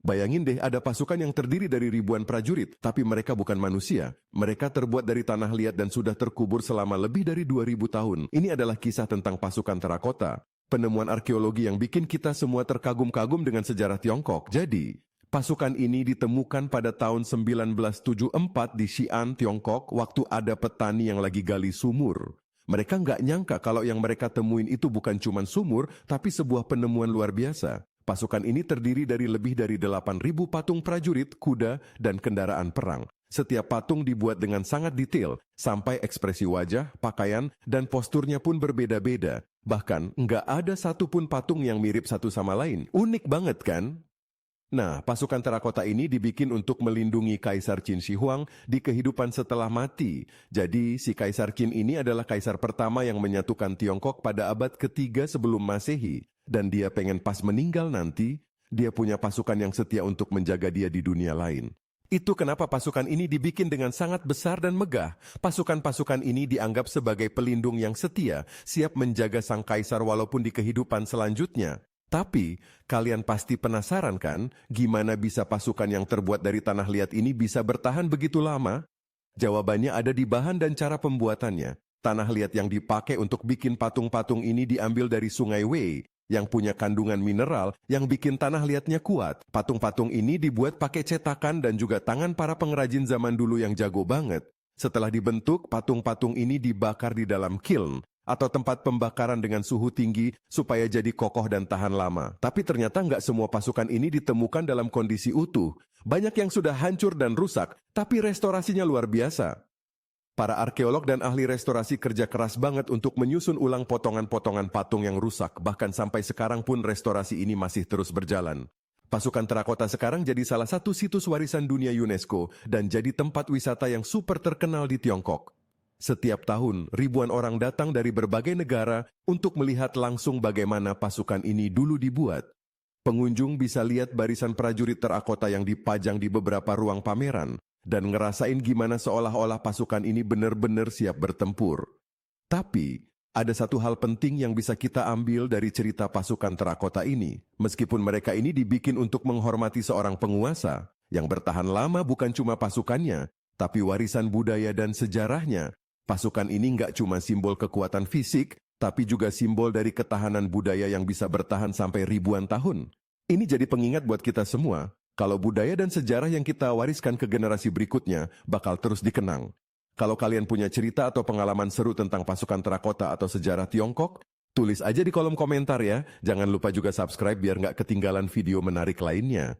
Bayangin deh ada pasukan yang terdiri dari ribuan prajurit, tapi mereka bukan manusia. Mereka terbuat dari tanah liat dan sudah terkubur selama lebih dari 2000 tahun. Ini adalah kisah tentang pasukan terakota. Penemuan arkeologi yang bikin kita semua terkagum-kagum dengan sejarah Tiongkok. Jadi, pasukan ini ditemukan pada tahun 1974 di Xi'an, Tiongkok, waktu ada petani yang lagi gali sumur. Mereka nggak nyangka kalau yang mereka temuin itu bukan cuma sumur, tapi sebuah penemuan luar biasa. Pasukan ini terdiri dari lebih dari 8.000 patung prajurit, kuda, dan kendaraan perang. Setiap patung dibuat dengan sangat detail, sampai ekspresi wajah, pakaian, dan posturnya pun berbeda-beda. Bahkan, nggak ada satupun patung yang mirip satu sama lain. Unik banget kan? Nah, pasukan terakota ini dibikin untuk melindungi Kaisar Qin Shi Huang di kehidupan setelah mati. Jadi, si Kaisar Qin ini adalah kaisar pertama yang menyatukan Tiongkok pada abad ketiga sebelum Masehi. Dan dia pengen pas meninggal nanti, dia punya pasukan yang setia untuk menjaga dia di dunia lain. Itu kenapa pasukan ini dibikin dengan sangat besar dan megah. Pasukan-pasukan ini dianggap sebagai pelindung yang setia, siap menjaga sang kaisar walaupun di kehidupan selanjutnya. Tapi, kalian pasti penasaran kan, gimana bisa pasukan yang terbuat dari tanah liat ini bisa bertahan begitu lama? Jawabannya ada di bahan dan cara pembuatannya. Tanah liat yang dipakai untuk bikin patung-patung ini diambil dari Sungai Wei, yang punya kandungan mineral yang bikin tanah liatnya kuat. Patung-patung ini dibuat pakai cetakan dan juga tangan para pengrajin zaman dulu yang jago banget. Setelah dibentuk, patung-patung ini dibakar di dalam kiln, atau tempat pembakaran dengan suhu tinggi supaya jadi kokoh dan tahan lama. Tapi ternyata nggak semua pasukan ini ditemukan dalam kondisi utuh. Banyak yang sudah hancur dan rusak, tapi restorasinya luar biasa. Para arkeolog dan ahli restorasi kerja keras banget untuk menyusun ulang potongan-potongan patung yang rusak, bahkan sampai sekarang pun restorasi ini masih terus berjalan. Pasukan terakota sekarang jadi salah satu situs warisan dunia UNESCO dan jadi tempat wisata yang super terkenal di Tiongkok. Setiap tahun, ribuan orang datang dari berbagai negara untuk melihat langsung bagaimana pasukan ini dulu dibuat. Pengunjung bisa lihat barisan prajurit terakota yang dipajang di beberapa ruang pameran, dan ngerasain gimana seolah-olah pasukan ini benar-benar siap bertempur. Tapi, ada satu hal penting yang bisa kita ambil dari cerita pasukan terakota ini. Meskipun mereka ini dibikin untuk menghormati seorang penguasa, yang bertahan lama bukan cuma pasukannya, tapi warisan budaya dan sejarahnya. Pasukan ini nggak cuma simbol kekuatan fisik, tapi juga simbol dari ketahanan budaya yang bisa bertahan sampai ribuan tahun. Ini jadi pengingat buat kita semua, kalau budaya dan sejarah yang kita wariskan ke generasi berikutnya bakal terus dikenang. Kalau kalian punya cerita atau pengalaman seru tentang pasukan terakota atau sejarah Tiongkok, tulis aja di kolom komentar ya. Jangan lupa juga subscribe biar nggak ketinggalan video menarik lainnya.